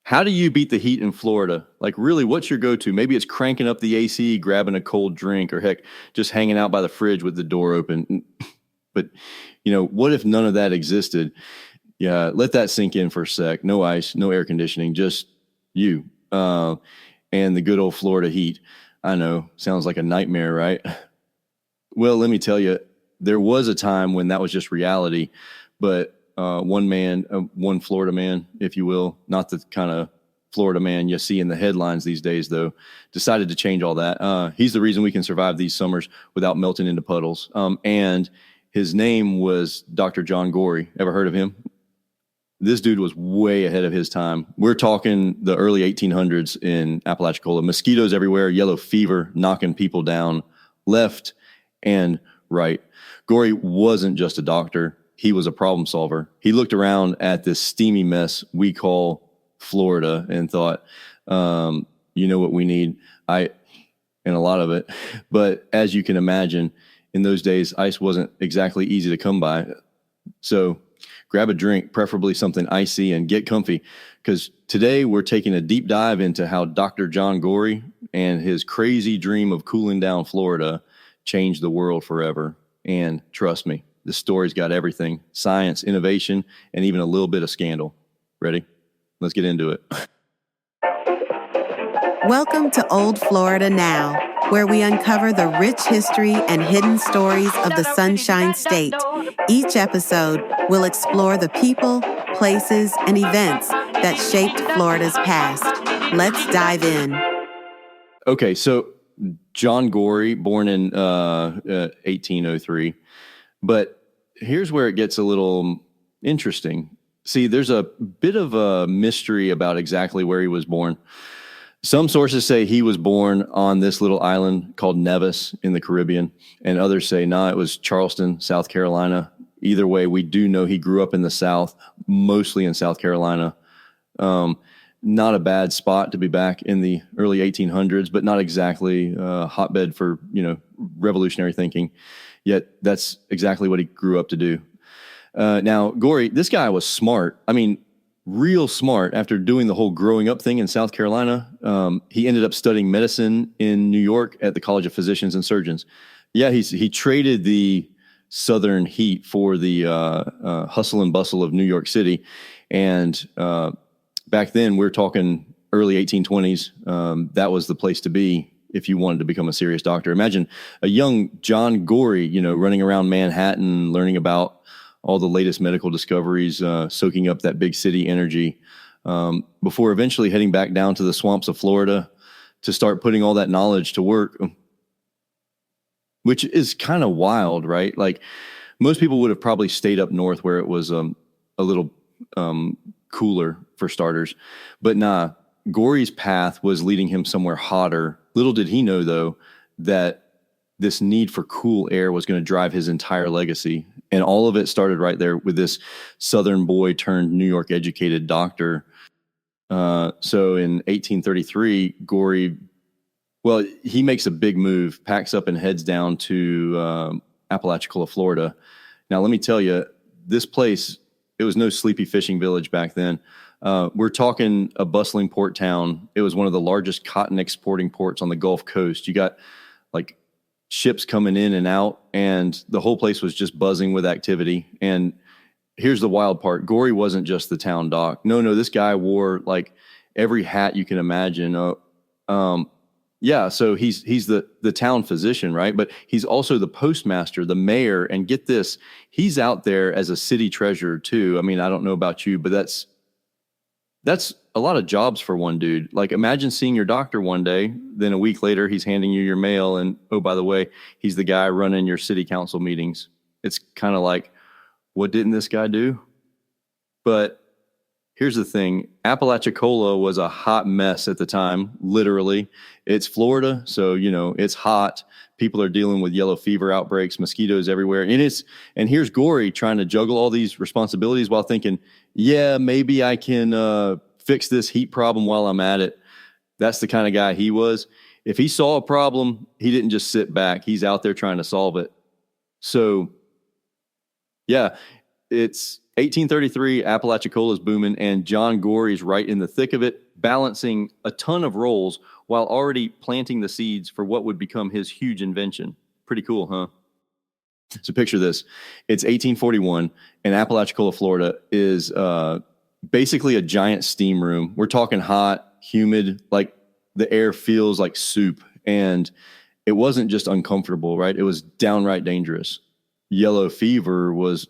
How do you beat the heat in Florida? Like, really, what's your go-to? Maybe it's cranking up the AC, grabbing a cold drink, or heck, just hanging out by the fridge with the door open. But, what if none of that existed? Yeah, let that sink in for a sec. No ice, no air conditioning, just you and the good old Florida heat. I know, sounds like a nightmare, right? Well, let me tell you, there was a time when that was just reality, but one Florida man, if you will, not the kind of Florida man you see in the headlines these days, though, decided to change all that. He's the reason we can survive these summers without melting into puddles. And his name was Dr. John Gorrie. Ever heard of him? This dude was way ahead of his time. We're talking the early 1800s in Apalachicola. Mosquitoes everywhere, yellow fever knocking people down left and right. Gorrie wasn't just a doctor. He was a problem solver. He looked around at this steamy mess we call Florida and thought, you know what we need? And a lot of it. But as you can imagine, in those days, ice wasn't exactly easy to come by. So grab a drink, preferably something icy, and get comfy. Because today we're taking a deep dive into how Dr. John Gorrie and his crazy dream of cooling down Florida changed the world forever. And trust me, this story's got everything: science, innovation, and even a little bit of scandal. Ready? Let's get into it. Welcome to Old Florida Now, where we uncover the rich history and hidden stories of the Sunshine State. Each episode will explore the people, places, and events that shaped Florida's past. Let's dive in. Okay, so John Gorrie, born in 1803. But here's where it gets a little interesting. See, there's a bit of a mystery about exactly where he was born. Some sources say he was born on this little island called Nevis in the Caribbean, and others say, it was Charleston, South Carolina. Either way, we do know he grew up in the South, mostly in South Carolina. Not a bad spot to be back in the early 1800s, but not exactly a hotbed for, revolutionary thinking. Yet that's exactly what he grew up to do. Now, Gorrie, this guy was smart. I mean, real smart. After doing the whole growing up thing in South Carolina, he ended up studying medicine in New York at the College of Physicians and Surgeons. Yeah, he traded the southern heat for the hustle and bustle of New York City. And back then, we're talking early 1820s. That was the place to be if you wanted to become a serious doctor. Imagine a young John Gorrie, running around Manhattan, learning about all the latest medical discoveries, soaking up that big city energy, before eventually heading back down to the swamps of Florida to start putting all that knowledge to work, which is kind of wild, right? Like, most people would have probably stayed up north where it was a little cooler for starters. But nah, Gorrie's path was leading him somewhere hotter. Little did he know, though, that this need for cool air was going to drive his entire legacy. And all of it started right there with this Southern boy turned New York educated doctor. So in 1833, Gorrie, he makes a big move, packs up and heads down to Apalachicola, Florida. Now, let me tell you, this place, it was no sleepy fishing village back then. We're talking a bustling port town. It was one of the largest cotton exporting ports on the Gulf Coast. You got like ships coming in and out, and the whole place was just buzzing with activity. And here's the wild part. Gorrie wasn't just the town doc. No, this guy wore like every hat you can imagine. So he's the town physician, right? But he's also the postmaster, the mayor, and get this, he's out there as a city treasurer too. I mean, I don't know about you, but that's a lot of jobs for one dude. Like, imagine seeing your doctor one day, then a week later he's handing you your mail, and oh, by the way, he's the guy running your city council meetings. It's kind of like, what didn't this guy do? But here's the thing. Apalachicola was a hot mess at the time, literally. It's Florida, so, it's hot. People are dealing with yellow fever outbreaks, mosquitoes everywhere. And here's Gorrie trying to juggle all these responsibilities while thinking, yeah, maybe I can fix this heat problem while I'm at it. That's the kind of guy he was. If he saw a problem, he didn't just sit back. He's out there trying to solve it. So, yeah, it's 1833, Apalachicola is booming, and John Gorrie's right in the thick of it, balancing a ton of rolls while already planting the seeds for what would become his huge invention. Pretty cool, huh? So picture this. It's 1841, and Apalachicola, Florida is basically a giant steam room. We're talking hot, humid, like the air feels like soup. And it wasn't just uncomfortable, right? It was downright dangerous. Yellow fever was,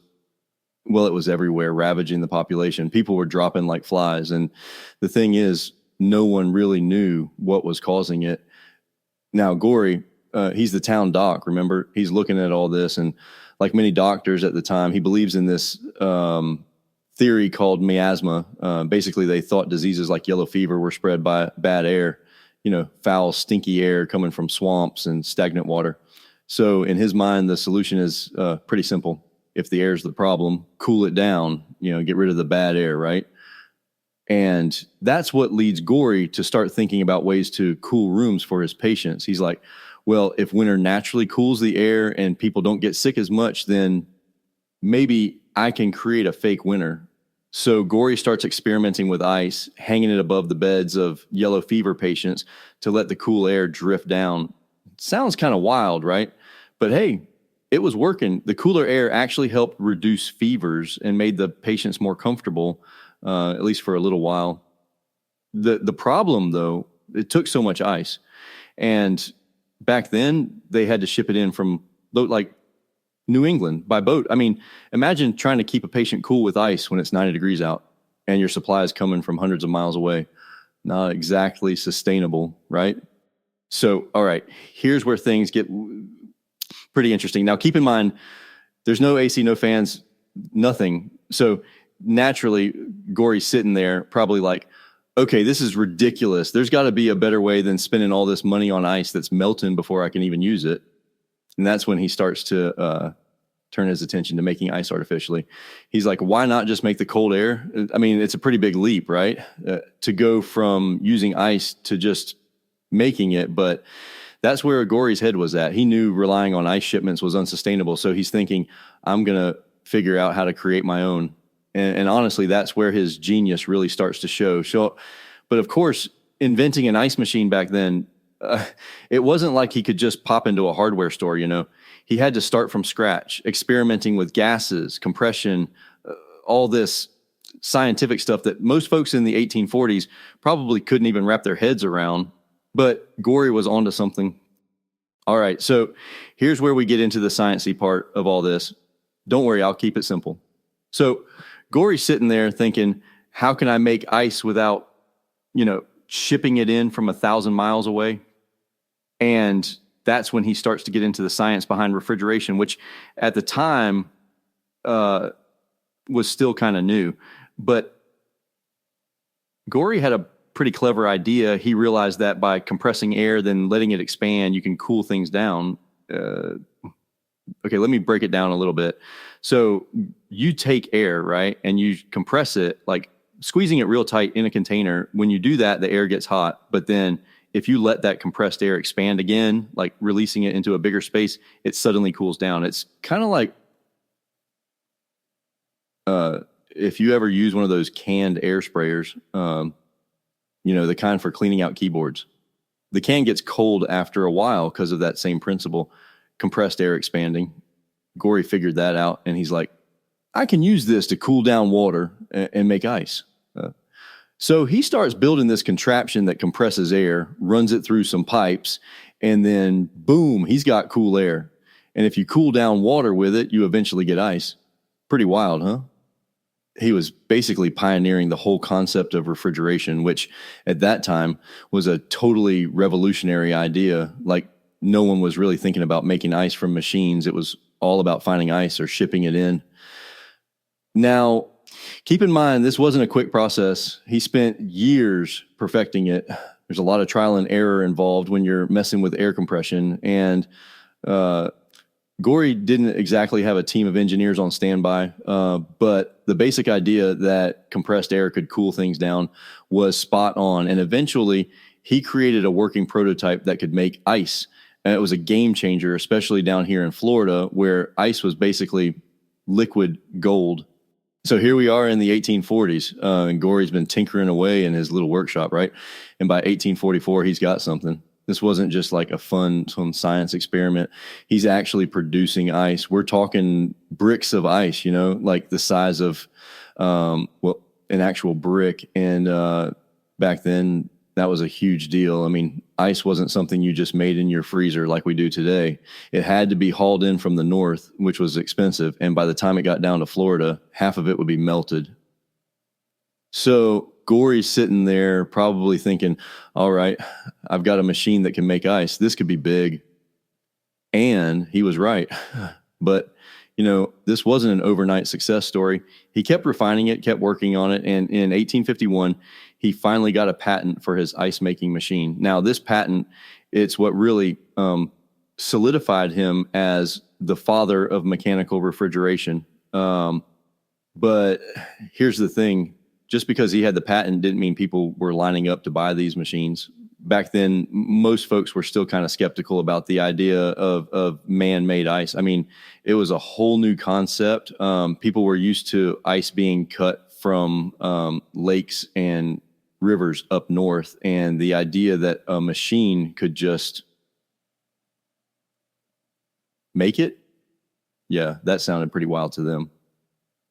well, it was everywhere, ravaging the population. People were dropping like flies. And the thing is, no one really knew what was causing it. Now, Gorrie, he's the town doc, remember? He's looking at all this. And like many doctors at the time, he believes in this theory called miasma. Basically, they thought diseases like yellow fever were spread by bad air, foul, stinky air coming from swamps and stagnant water. So in his mind, the solution is pretty simple. If the air is the problem, cool it down, get rid of the bad air, right? And that's what leads Gorrie to start thinking about ways to cool rooms for his patients. He's like, well, if winter naturally cools the air and people don't get sick as much, then maybe I can create a fake winter. So Gorrie starts experimenting with ice, hanging it above the beds of yellow fever patients to let the cool air drift down. Sounds kind of wild, right? But hey, it was working. The cooler air actually helped reduce fevers and made the patients more comfortable, at least for a little while. The problem, though, it took so much ice. And back then, they had to ship it in from, like, New England by boat. I mean, imagine trying to keep a patient cool with ice when it's 90 degrees out and your supply is coming from hundreds of miles away. Not exactly sustainable, right? So, all right, here's where things get pretty interesting. Now, keep in mind, there's no AC, no fans, nothing. So naturally, Gorrie's sitting there probably like, okay, this is ridiculous. There's got to be a better way than spending all this money on ice that's melting before I can even use it. And that's when he starts to turn his attention to making ice artificially. He's like, why not just make the cold air? I mean, it's a pretty big leap, right? To go from using ice to just making it. But that's where Gorrie's head was at. He knew relying on ice shipments was unsustainable. So he's thinking, I'm going to figure out how to create my own. And honestly, that's where his genius really starts to show. But of course, inventing an ice machine back then, it wasn't like he could just pop into a hardware store, He had to start from scratch, experimenting with gases, compression, all this scientific stuff that most folks in the 1840s probably couldn't even wrap their heads around. But Gorrie was onto something. All right, so here's where we get into the sciencey part of all this. Don't worry, I'll keep it simple. So Gorrie's sitting there thinking, how can I make ice without, shipping it in from 1,000 miles away? And that's when he starts to get into the science behind refrigeration, which at the time was still kind of new. But Gorrie had a pretty clever idea. He realized that by compressing air, then letting it expand, you can cool things down. Okay, let me break it down a little bit. So you take air, right, and you compress it, like squeezing it real tight in a container. When you do that, the air gets hot. But then if you let that compressed air expand again, like releasing it into a bigger space, it suddenly cools down. It's kind of like if you ever use one of those canned air sprayers, the kind for cleaning out keyboards. The can gets cold after a while because of that same principle, compressed air expanding. Gorrie figured that out, and he's like, I can use this to cool down water and make ice. So he starts building this contraption that compresses air, runs it through some pipes, and then boom, he's got cool air. And if you cool down water with it, you eventually get ice. Pretty wild, huh? He was basically pioneering the whole concept of refrigeration, which at that time was a totally revolutionary idea. Like no one was really thinking about making ice from machines. It was all about finding ice or shipping it in. Now, keep in mind, this wasn't a quick process. He spent years perfecting it. There's a lot of trial and error involved when you're messing with air compression. And Gorrie didn't exactly have a team of engineers on standby, but the basic idea that compressed air could cool things down was spot on. And eventually, he created a working prototype that could make ice. And it was a game changer, especially down here in Florida, where ice was basically liquid gold. So here we are in the 1840s, and Gorrie's been tinkering away in his little workshop, right? And by 1844, he's got something. This wasn't just like some science experiment. He's actually producing ice. We're talking bricks of ice, like the size of, an actual brick. And back then, that was a huge deal. I mean, ice wasn't something you just made in your freezer like we do today. It had to be hauled in from the north, which was expensive. And by the time it got down to Florida, half of it would be melted. So Gorrie's sitting there probably thinking, all right, I've got a machine that can make ice. This could be big. And he was right. But, this wasn't an overnight success story. He kept refining it, kept working on it. And in 1851, he finally got a patent for his ice making machine. Now, this patent, it's what really solidified him as the father of mechanical refrigeration. But here's the thing. Just because he had the patent didn't mean people were lining up to buy these machines. Back then, most folks were still kind of skeptical about the idea of man-made ice. I mean, it was a whole new concept. People were used to ice being cut from lakes and rivers up north, and the idea that a machine could just make it, yeah, that sounded pretty wild to them.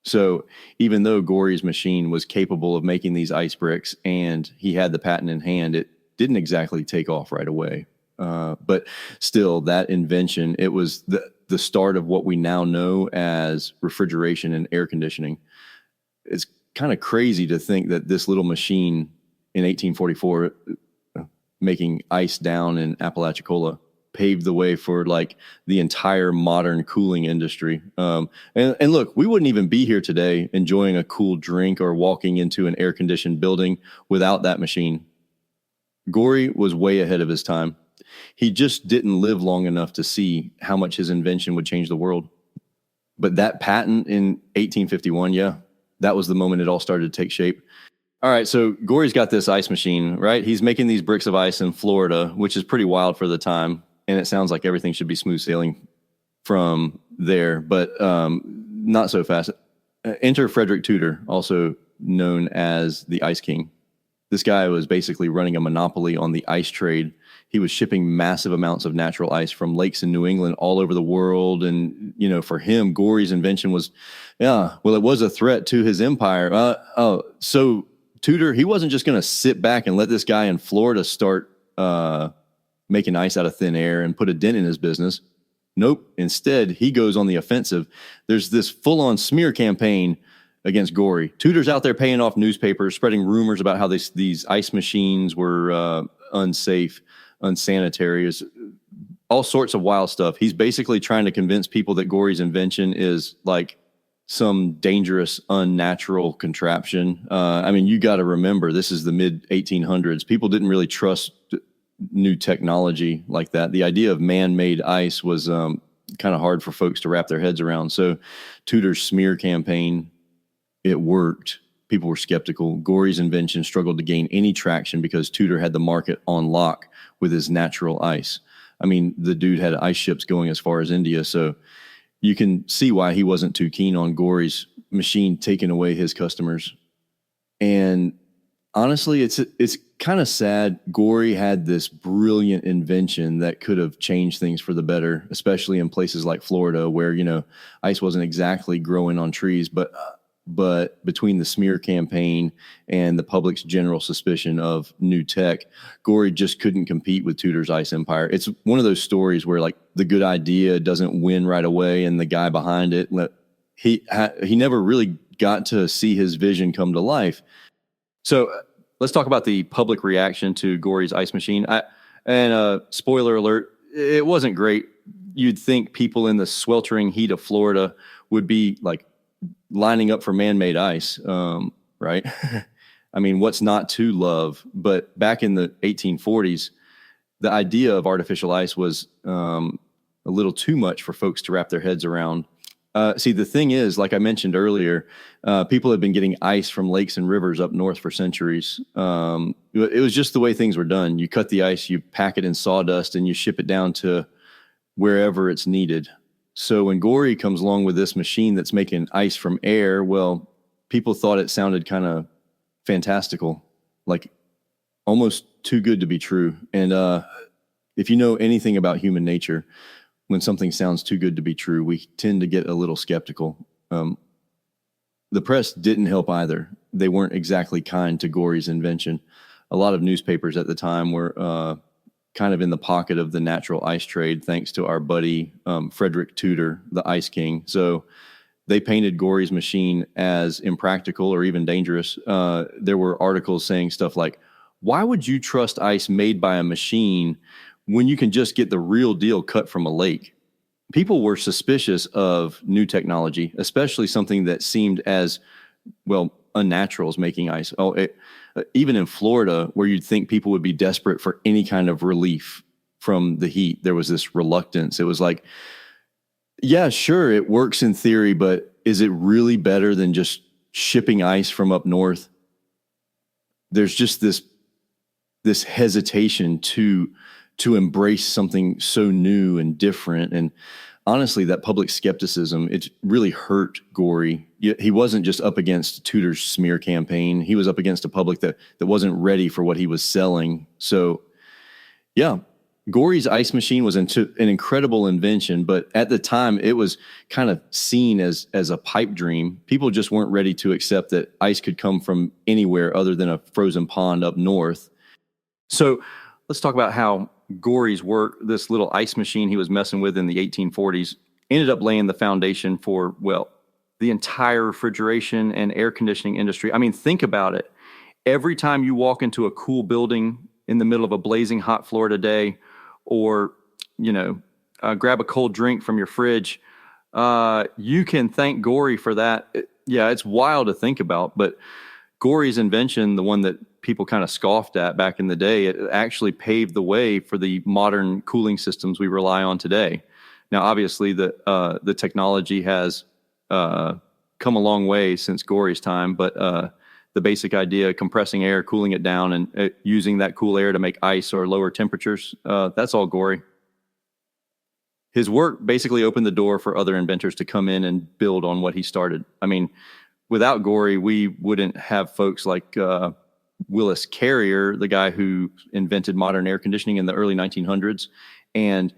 So even though Gorrie's machine was capable of making these ice bricks and he had the patent in hand, it didn't exactly take off right away. But still, that invention, it was the start of what we now know as refrigeration and air conditioning. It's kind of crazy to think that this little machine in 1844 making ice down in Apalachicola paved the way for like the entire modern cooling industry. And look, we wouldn't even be here today enjoying a cool drink or walking into an air-conditioned building without that machine. Gorrie was way ahead of his time. He just didn't live long enough to see how much his invention would change the world. But that patent in 1851, yeah, that was the moment it all started to take shape. All right, so Gorrie's got this ice machine, right? He's making these bricks of ice in Florida, which is pretty wild for the time. And it sounds like everything should be smooth sailing from there, but not so fast. Enter Frederick Tudor, also known as the Ice King. This guy was basically running a monopoly on the ice trade. He was shipping massive amounts of natural ice from lakes in New England all over the world. And, for him, Gorrie's invention was, it was a threat to his empire. So Tudor, he wasn't just going to sit back and let this guy in Florida start making ice out of thin air and put a dent in his business. Nope. Instead, he goes on the offensive. There's this full-on smear campaign against Gorrie. Tudor's out there paying off newspapers, spreading rumors about how these ice machines were unsafe, unsanitary, all sorts of wild stuff. He's basically trying to convince people that Gorrie's invention is like some dangerous, unnatural contraption. You got to remember, this is the mid-1800s. People didn't really trust new technology like that. The idea of man-made ice was kind of hard for folks to wrap their heads around. So Tudor's smear campaign, it worked. People were skeptical. Gorrie's invention struggled to gain any traction because Tudor had the market on lock with his natural ice. I mean, the dude had ice ships going as far as India, so you can see why he wasn't too keen on Gorrie's machine taking away his customers. And honestly, it's kind of sad. Gorrie had this brilliant invention that could have changed things for the better, especially in places like Florida where, ice wasn't exactly growing on trees, but between the smear campaign and the public's general suspicion of new tech, Gorrie just couldn't compete with Tudor's ice empire. It's one of those stories where like the good idea doesn't win right away, and the guy behind it, he never really got to see his vision come to life. So let's talk about the public reaction to Gorrie's ice machine. Spoiler alert, it wasn't great. You'd think people in the sweltering heat of Florida would be like lining up for man-made ice, right? I mean, what's not to love? But back in the 1840s, the idea of artificial ice was a little too much for folks to wrap their heads around. See, the thing is, like I mentioned earlier, people had been getting ice from lakes and rivers up north for centuries. It was just the way things were done. You cut the ice, you pack it in sawdust, and you ship it down to wherever it's needed. So when Gorrie comes along with this machine that's making ice from air, well, people thought it sounded kind of fantastical, like almost too good to be true. And if you know anything about human nature, when something sounds too good to be true, we tend to get a little skeptical. The press didn't help either. They weren't exactly kind to Gorrie's invention. A lot of newspapers at the time were kind of in the pocket of the natural ice trade, thanks to our buddy Frederick Tudor, the Ice King. So they painted Gorrie's machine as impractical or even dangerous. There were articles saying stuff like, why would you trust ice made by a machine when you can just get the real deal cut from a lake? People were suspicious of new technology, especially something that seemed as, well, unnatural as making ice. Even in Florida, where you'd think people would be desperate for any kind of relief from the heat, there was this reluctance. It was like, yeah, sure, it works in theory, but is it really better than just shipping ice from up north? There's just this hesitation to embrace something so new and different. And honestly, that public skepticism, it really hurt Gorrie. He wasn't just up against Tudor's smear campaign. He was up against a public that wasn't ready for what he was selling. So, yeah, Gorrie's ice machine was an incredible invention, but at the time, it was kind of seen as a pipe dream. People just weren't ready to accept that ice could come from anywhere other than a frozen pond up north. So let's talk about how Gorrie's work, this little ice machine he was messing with in the 1840s, ended up laying the foundation for, well, the entire refrigeration and air conditioning industry. I mean, think about it. Every time you walk into a cool building in the middle of a blazing hot Florida day, or, grab a cold drink from your fridge, you can thank Gorrie for that. Yeah, it's wild to think about, but Gorrie's invention, the one that people kind of scoffed at back in the day, it actually paved the way for the modern cooling systems we rely on today. Now, obviously, the technology has come a long way since Gorrie's time, but the basic idea, compressing air, cooling it down, and using that cool air to make ice or lower temperatures, that's all Gorrie. His work basically opened the door for other inventors to come in and build on what he started. I mean, without Gorrie, we wouldn't have folks like Willis Carrier, the guy who invented modern air conditioning in the early 1900s. And,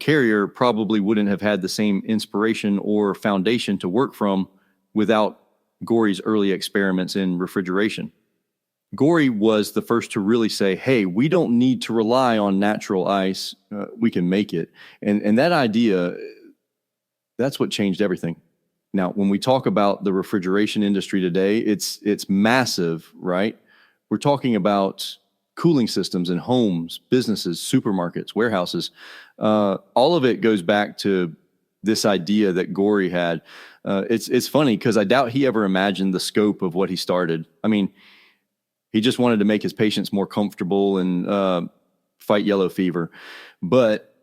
Carrier probably wouldn't have had the same inspiration or foundation to work from without Gorrie's early experiments in refrigeration. Gorrie was the first to really say, hey, we don't need to rely on natural ice. We can make it. And that idea, that's what changed everything. Now, when we talk about the refrigeration industry today, it's massive, right? We're talking about cooling systems in homes, businesses, supermarkets, warehouses. All of it goes back to this idea that Gorrie had. It's funny because I doubt he ever imagined the scope of what he started. I mean, he just wanted to make his patients more comfortable and fight yellow fever. But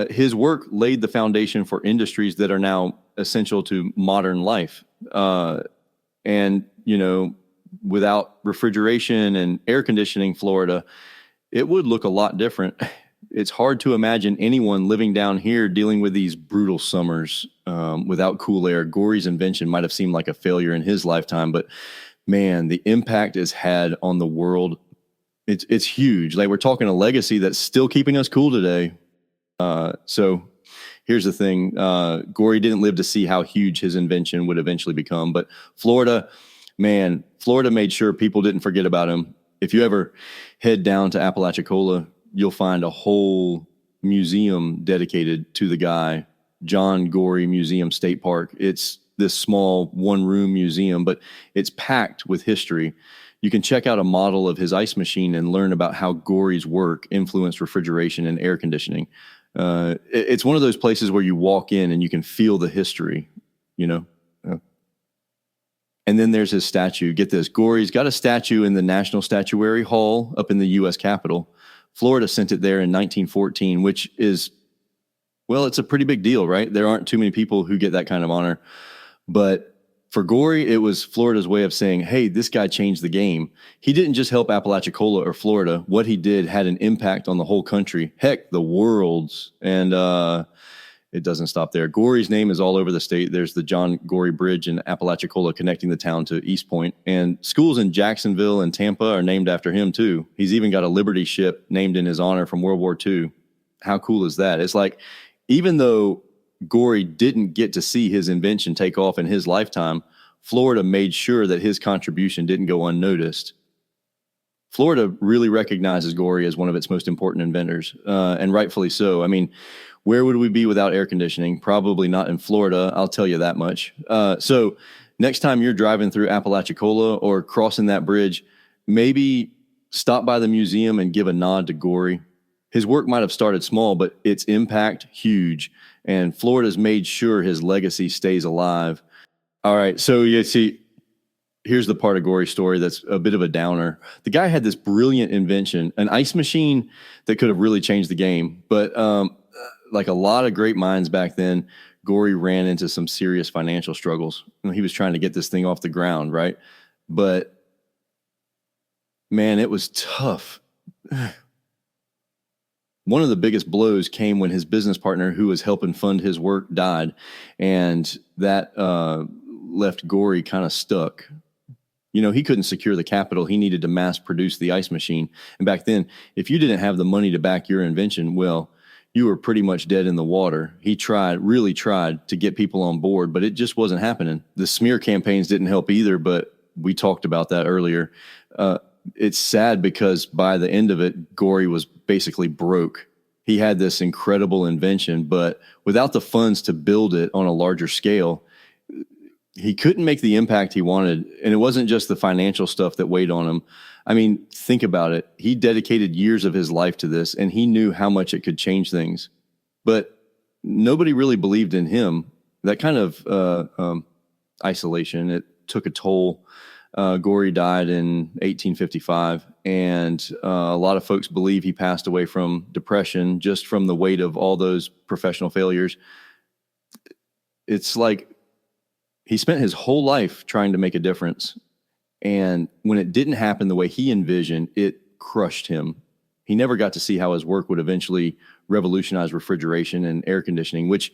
his work laid the foundation for industries that are now essential to modern life. And, without refrigeration and air conditioning Florida, it would look a lot different. It's hard to imagine anyone living down here dealing with these brutal summers without cool air. Gorrie's invention might have seemed like a failure in his lifetime, but man, the impact it's had on the world, it's huge. Like, we're talking a legacy that's still keeping us cool today. So here's the thing. Gorrie didn't live to see how huge his invention would eventually become, but Florida made sure people didn't forget about him. If you ever head down to Apalachicola, you'll find a whole museum dedicated to the guy, John Gorrie Museum State Park. It's this small one-room museum, but it's packed with history. You can check out a model of his ice machine and learn about how Gorrie's work influenced refrigeration and air conditioning. It's one of those places where you walk in and you can feel the history, And then there's his statue. Get this, Gorrie's got a statue in the National Statuary Hall up in the U.S. Capitol. Florida sent it there in 1914, which is, well, it's a pretty big deal, right? There aren't too many people who get that kind of honor. But for Gorrie, it was Florida's way of saying, hey, this guy changed the game. He didn't just help Apalachicola or Florida. What he did had an impact on the whole country, heck, the world's. And it doesn't stop there. Gorrie's name is all over the state. There's the John Gorrie Bridge in Apalachicola connecting the town to East Point. And schools in Jacksonville and Tampa are named after him, too. He's even got a Liberty ship named in his honor from World War II. How cool is that? It's like, even though Gorrie didn't get to see his invention take off in his lifetime, Florida made sure that his contribution didn't go unnoticed. Florida really recognizes Gorrie as one of its most important inventors, and rightfully so. I mean, where would we be without air conditioning? Probably not in Florida, I'll tell you that much. So next time you're driving through Apalachicola or crossing that bridge, maybe stop by the museum and give a nod to Gorrie. His work might have started small, but its impact, huge. And Florida's made sure his legacy stays alive. All right, so you see, here's the part of Gorrie's story that's a bit of a downer. The guy had this brilliant invention, an ice machine that could have really changed the game. But like a lot of great minds back then, Gorrie ran into some serious financial struggles. He was trying to get this thing off the ground, right? But man, it was tough. One of the biggest blows came when his business partner, who was helping fund his work, died. And that left Gorrie kind of stuck. You know, he couldn't secure the capital he needed to mass produce the ice machine. And back then, if you didn't have the money to back your invention, well, you were pretty much dead in the water. He really tried to get people on board, but it just wasn't happening. The smear campaigns didn't help either, but we talked about that earlier. It's sad because by the end of it, Gorrie was basically broke. He had this incredible invention, but without the funds to build it on a larger scale, he couldn't make the impact he wanted. And it wasn't just the financial stuff that weighed on him. I mean, think about it. He dedicated years of his life to this, and he knew how much it could change things. But nobody really believed in him. That kind of isolation, it took a toll. Gorrie died in 1855, and a lot of folks believe he passed away from depression just from the weight of all those professional failures. It's like he spent his whole life trying to make a difference. And when it didn't happen the way he envisioned, it crushed him. He never got to see how his work would eventually revolutionize refrigeration and air conditioning, which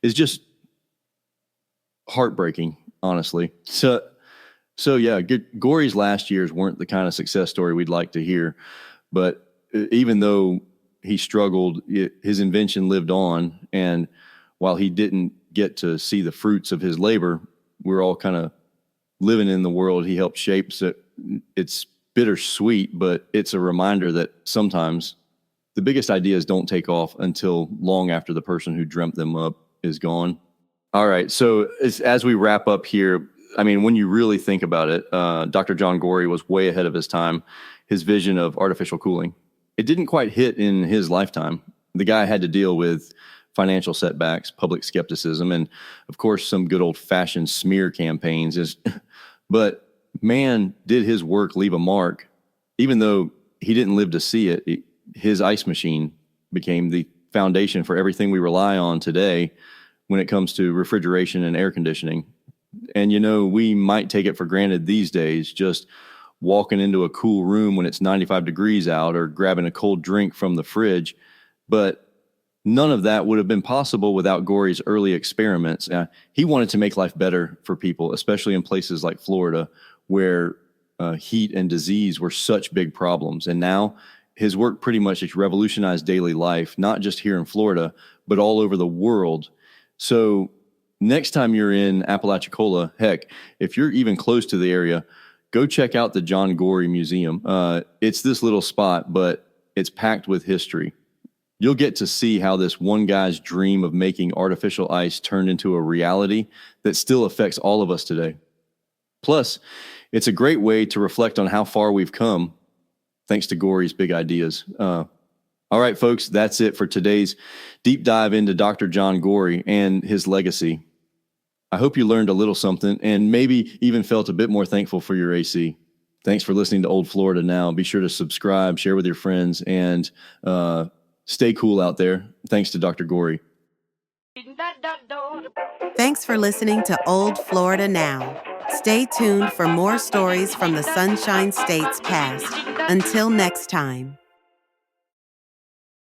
is just heartbreaking, honestly. So yeah, Gorrie's last years weren't the kind of success story we'd like to hear. But even though he struggled, his invention lived on. And while he didn't get to see the fruits of his labor, we're all kind of living in the world he helped shape. So it's bittersweet, but it's a reminder that sometimes the biggest ideas don't take off until long after the person who dreamt them up is gone. All right, so as we wrap up here, I mean, when you really think about it, Dr. John Gorrie was way ahead of his time. His vision of artificial cooling, it didn't quite hit in his lifetime. The guy had to deal with financial setbacks, public skepticism, and of course, some good old-fashioned smear campaigns. But man, did his work leave a mark. Even though he didn't live to see it, his ice machine became the foundation for everything we rely on today when it comes to refrigeration and air conditioning. And, you know, we might take it for granted these days, just walking into a cool room when it's 95 degrees out or grabbing a cold drink from the fridge. But none of that would have been possible without Gorrie's early experiments. He wanted to make life better for people, especially in places like Florida, where heat and disease were such big problems. And now his work pretty much revolutionized daily life, not just here in Florida, but all over the world. So next time you're in Apalachicola, heck, if you're even close to the area, go check out the John Gorrie Museum. It's this little spot, but it's packed with history. You'll get to see how this one guy's dream of making artificial ice turned into a reality that still affects all of us today. Plus, it's a great way to reflect on how far we've come thanks to Gorrie's big ideas. All right, folks, that's it for today's deep dive into Dr. John Gorrie and his legacy. I hope you learned a little something and maybe even felt a bit more thankful for your AC. Thanks for listening to Old Florida Now. Be sure to subscribe, share with your friends, and stay cool out there. Thanks to Dr. Gorrie. Thanks for listening to Old Florida Now. Stay tuned for more stories from the Sunshine State's past. Until next time.